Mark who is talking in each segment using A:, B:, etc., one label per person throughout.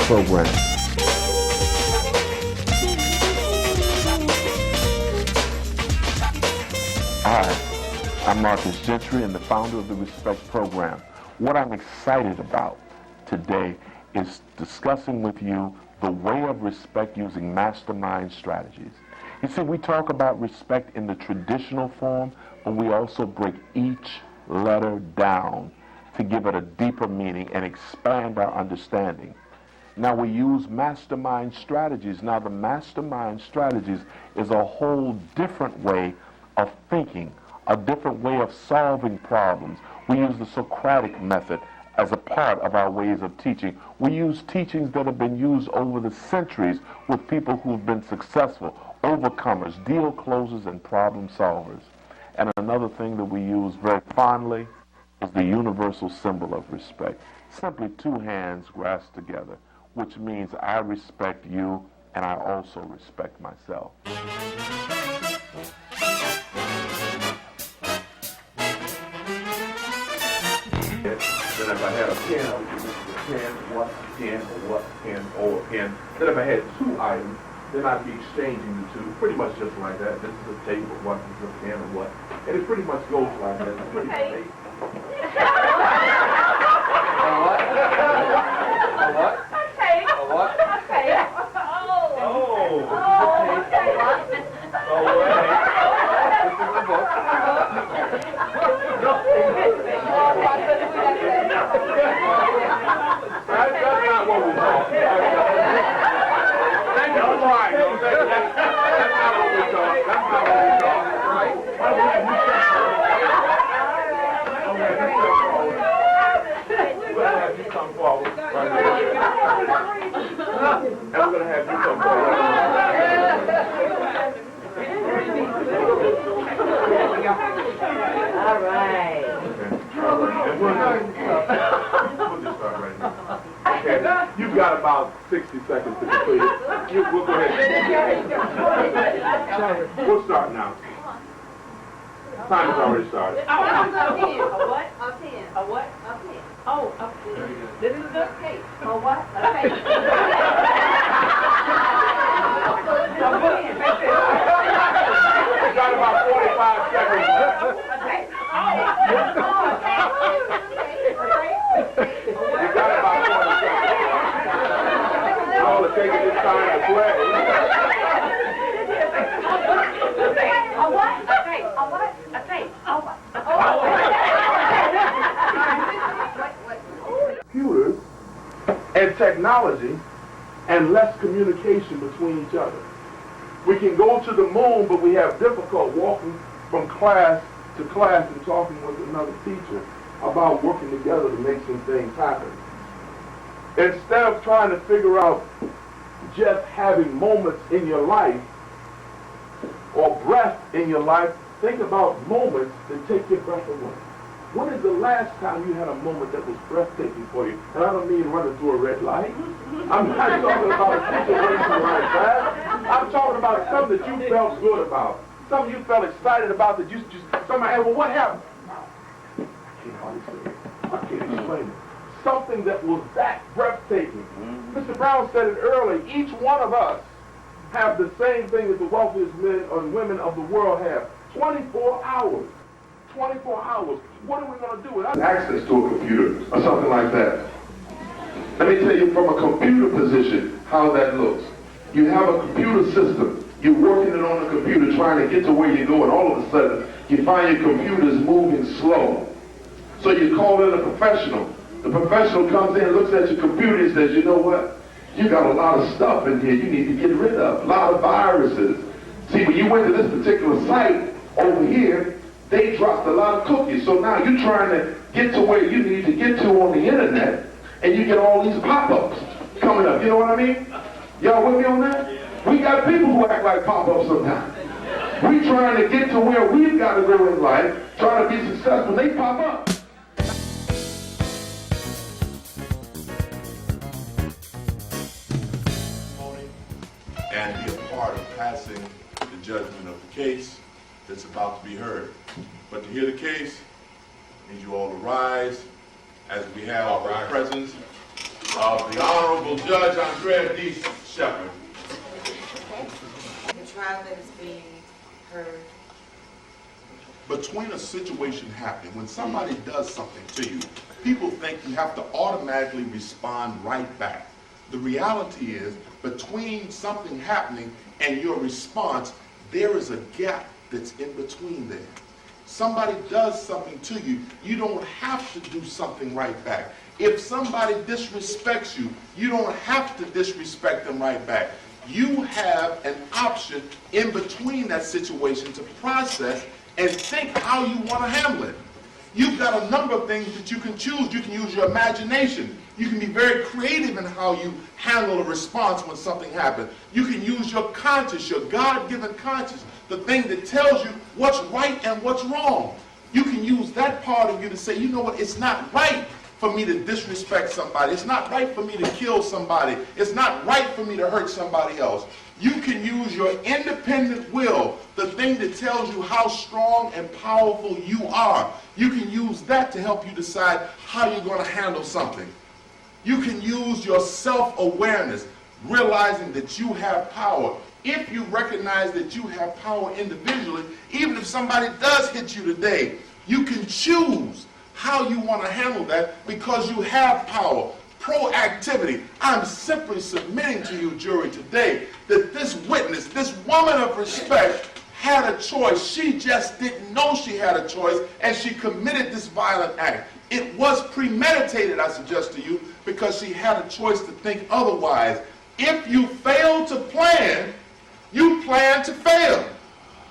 A: program. Hi, I'm Marcus Gentry and the founder of the Respect program. What I'm excited about today is discussing with you the way of respect using mastermind strategies. You see, we talk about respect in the traditional form, but we also break each letter down to give it a deeper meaning and expand our understanding. Now we use mastermind strategies. Now the mastermind strategies is a whole different way of thinking, a different way of solving problems. We use the Socratic method as a part of our ways of teaching. We use teachings that have been used over the centuries with people who've been successful, overcomers, deal closers, and problem solvers. And another thing that we use very fondly is the universal symbol of respect. Simply two hands grasped together, which means I respect you and I also respect myself.
B: Then if I had a pen, I would use a pen, what, pen, or what, pen, or a pen. Then if I had two items, then I'd be exchanging the two, pretty much just like that. This is a tape of what, this is a pen of what. And it pretty much goes like that. It's pretty much
C: What?
D: Okay.
C: What?
D: Okay.
B: Oh.
D: Okay.
B: Oh, wait.
C: This is the book.
B: That's not what we're talking about. That's right. That's not what we're talking. That's not what we're talking. Right? We'll have you come forward. Right there. And we're going to have you come forward.
D: All right.
B: And we'll just start right now. Okay, you've got about 60 seconds to complete it. We'll go ahead. We'll start now. Time has already started.
D: A what? A pen. A what? A pen. Oh, a pen. This is a cake. A what? A cake. A pen.
B: You've got about 45 seconds.
D: Okay.
B: You've got about 40 seconds. All it takes is time to play.
D: A what? A cake. A what? A cake. A what?
B: Computers and technology and less communication between each other. We can go to the moon, but we have difficulty walking from class to class and talking with another teacher about working together to make some things happen. Instead of trying to figure out just having moments in your life or breath in your life, think about moments that take your breath away. When is the last time you had a moment that was breathtaking for you? And I don't mean running through a red light. I'm not talking about a situation like that. I'm talking about something that you felt good about. Something you felt excited about that you just, somebody asked, well, what happened? I can't hardly say it. I can't explain it. Something that was that breathtaking. Mr. Brown said it early. Each one of us have the same thing that the wealthiest men and women of the world have. 24 hours. 24 hours. What are we going to do with access to a computer or something like that? Let me tell you from a computer position how that looks. You have a computer system. You're working it on the computer trying to get to where you go, and all of a sudden you find your computer is moving slow. So you call in a professional. The professional comes in and looks at your computer and says, you know what? You got a lot of stuff in here you need to get rid of. A lot of viruses. See, when you went to this particular site over here, they dropped a lot of cookies. So now you're trying to get to where you need to get to on the internet, and you get all these pop-ups coming up. You know what I mean? Y'all with me on that? We got people who act like pop-ups sometimes. We trying to get to where we've got to go in life, trying to be successful. They pop up.
E: And be a part of passing the judgment of the case that's about to be heard. But to hear the case means you all to rise as we have our presence of the Honorable Judge Andrea D. Shepard.
F: The trial that is being heard.
E: Between a situation happening, when somebody does something to you, people think you have to automatically respond right back. The reality is, between something happening and your response, there is a gap that's in between there. Somebody does something to you, you don't have to do something right back. If somebody disrespects you, you don't have to disrespect them right back. You have an option in between that situation to process and think how you want to handle it. You've got a number of things that you can choose. You can use your imagination. You can be very creative in how you handle a response when something happens. You can use your conscience, your God-given conscience, the thing that tells you what's right and what's wrong. You can use that part of you to say, you know what, it's not right for me to disrespect somebody. It's not right for me to kill somebody. It's not right for me to hurt somebody else. You can use your independent will, the thing that tells you how strong and powerful you are. You can use that to help you decide how you're going to handle something. You can use your self-awareness, realizing that you have power. If you recognize that you have power individually, even if somebody does hit you today, you can choose how you want to handle that because you have power. Proactivity. I'm simply submitting to you, jury, today that this witness, this woman of respect, had a choice. She just didn't know she had a choice, and she committed this violent act. It was premeditated, I suggest to you, because she had a choice to think otherwise. If you fail to plan, you plan to fail.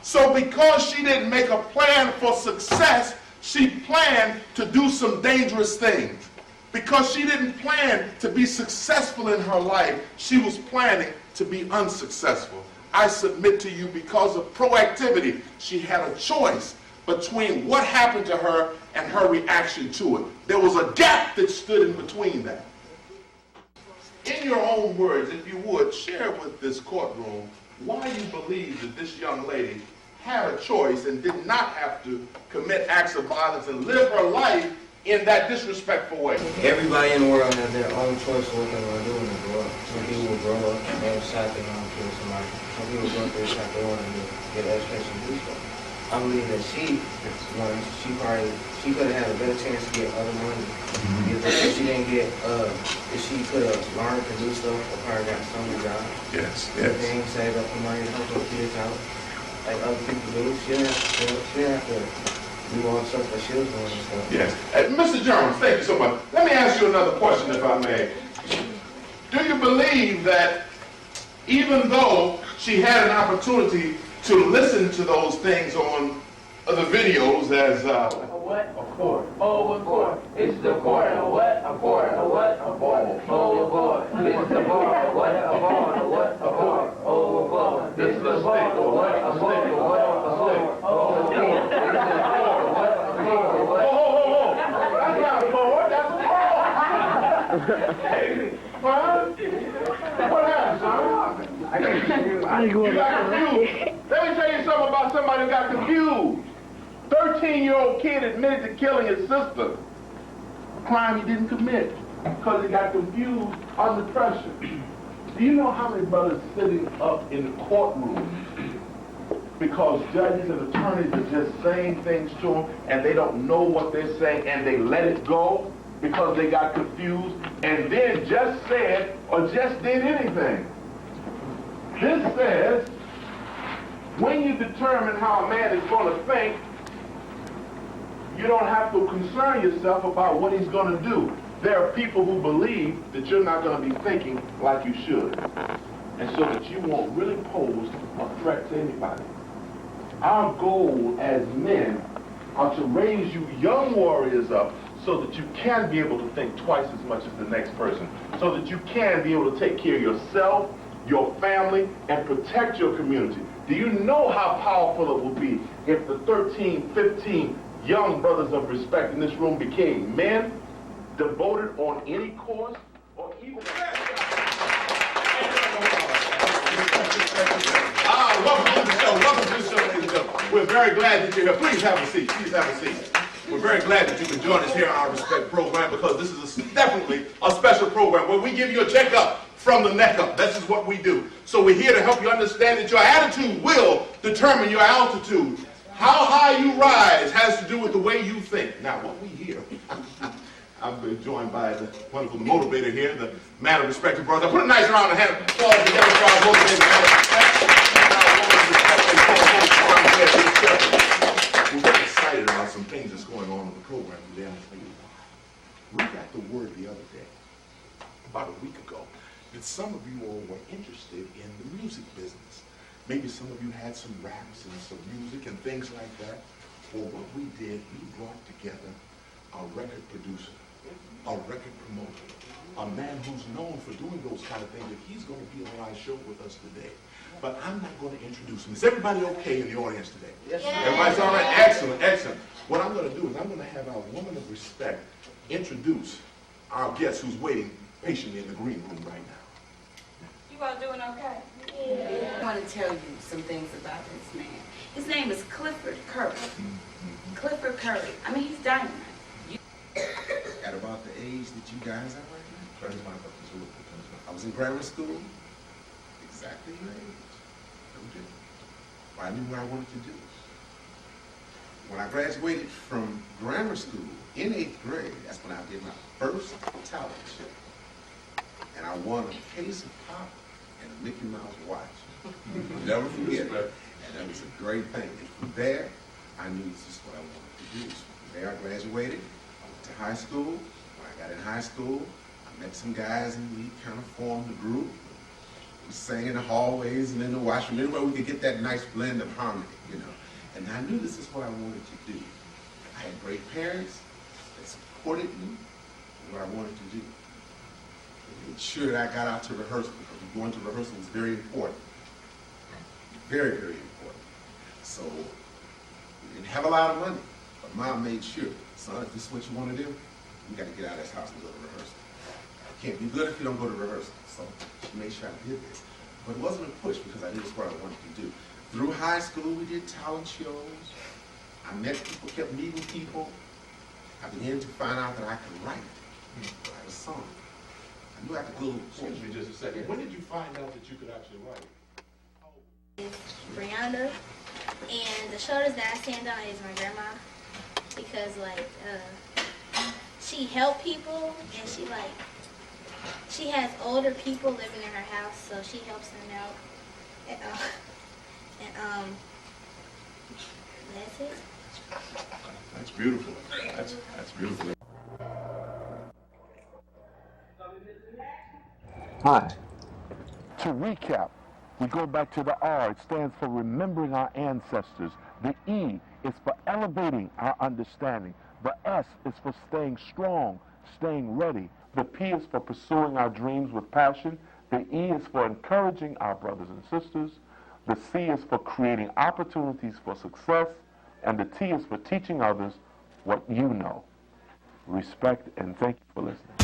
E: So because she didn't make a plan for success, she planned to do some dangerous things. Because she didn't plan to be successful in her life, she was planning to be unsuccessful. I submit to you, because of proactivity, she had a choice between what happened to her and her reaction to it. There was a gap that stood in between that. In your own words, if you would, share with this courtroom why you believe that this young lady had a choice and did not have to commit acts of violence and live her life in that disrespectful way.
G: Everybody in the world has their own choice of what they want to do when they grow up. Some people will grow up and decide they want to kill somebody. Some people grow up and decide they want to get education and do stuff. I believe that she could have had a better chance to get other money. If she didn't get, if she could have learned to do stuff, or probably got some job.
E: Yes,
G: Everything, save up her money, help her kids out, like other people do. She didn't have to do all the stuff that she was doing and stuff.
E: Yes. Mr. Jones, thank you so much. Let me ask you another question, if I may. Do you believe that even though she had an opportunity to listen to those things on the videos as
D: What? A court. Oh, a court. It's the court. A what? A court. A what? A court. Oh, a court. It's the court. A what? A court. A what? A court. Oh, a court. It's the court. A what? A court. A what? A court. Oh, a court. It's the court. A what? A court. A what?
B: Oh, that's not a court. That's a court. Hey, son, what happened, son? You got confused. Let me tell you something about somebody who got confused. 13-year-old kid admitted to killing his sister. A crime he didn't commit because he got confused under pressure. Do you know how many brothers sitting up in the courtroom because judges and attorneys are just saying things to them and they don't know what they're saying and they let it go because they got confused and then just said or just did anything? This says when you determine how a man is going to think, you don't have to concern yourself about what he's going to do. There are people who believe that you're not going to be thinking like you should, and so that you won't really pose a threat to anybody. Our goal as men are to raise you young warriors up so that you can be able to think twice as much as the next person, so that you can be able to take care of yourself, your family, and protect your community. Do you know how powerful it would be if the 13, 15 young brothers of respect in this room became men devoted on any course or even...
E: welcome to the show, ladies and gentlemen. We're very glad that you're here. Please have a seat, please have a seat. We're very glad that you can join us here on our Respect program because this is definitely a special program where we give you a checkup from the neck up. This is what we do. So we're here to help you understand that your attitude will determine your altitude. How high you rise has to do with the way you think. Now, what we hear, I've been joined by the wonderful motivator here, the man of respect and brothers. Put a nice round of applause together for our motivator. We're very excited about some things that's going on in the program today. I'll tell you why. We got the word the other day, about a week ago, that some of you all were interested in the music business. Maybe some of you had some raps and some music and things like that. Well, what we did, we brought together a record producer, a record promoter, a man who's known for doing those kind of things, and he's going to be on our show with us today. But I'm not going to introduce him. Is everybody okay in the audience today? Yes. Everybody's all right? Excellent, excellent. What I'm going to do is I'm going to have our woman of respect introduce our guest who's waiting patiently in the green room right now.
F: You all doing okay? Yeah. I want to tell you some things about this man. His name is Clifford Curry. Clifford Curry. I mean, he's dynamite.
H: At about the age that you guys are right now, I was in grammar school, exactly your age. I knew what I wanted to do. When I graduated from grammar school in 8th grade, that's when I did my first talent show. And I won a case of pop and a Mickey Mouse watch. Never forget it. And that was a great thing. And from there, I knew this is what I wanted to do. So from there, I graduated. I went to high school. When I got in high school, I met some guys and we kind of formed a group. We sang in the hallways and in the washroom, anywhere we could get that nice blend of harmony, you know. And I knew this is what I wanted to do. I had great parents that supported me in what I wanted to do. They made sure that I got out to rehearsal because going to rehearsal was very important. Very, very important. So we didn't have a lot of money, but Mom made sure, son, if this is what you want to do, you got to get out of this house and go to rehearsal. You can't be good if you don't go to rehearsal. So she made sure I did this. But it wasn't a push because I knew this was what I wanted to do. Through high school, we did talent shows. I met people, kept meeting people. I began to find out that I could write a song. I knew I could go.
E: Excuse me just a second. When did you find out that you could actually write?
I: Brianna, and the shoulders that I stand on is my grandma because she helped people and she has older people living in her house, so she helps them out. And that's it.
E: That's beautiful. That's beautiful.
A: Hi. To recap, we go back to the R. It stands for remembering our ancestors. The E is for elevating our understanding. The S is for staying strong, staying ready. The P is for pursuing our dreams with passion. The E is for encouraging our brothers and sisters. The C is for creating opportunities for success. And the T is for teaching others what you know. Respect and thank you for listening.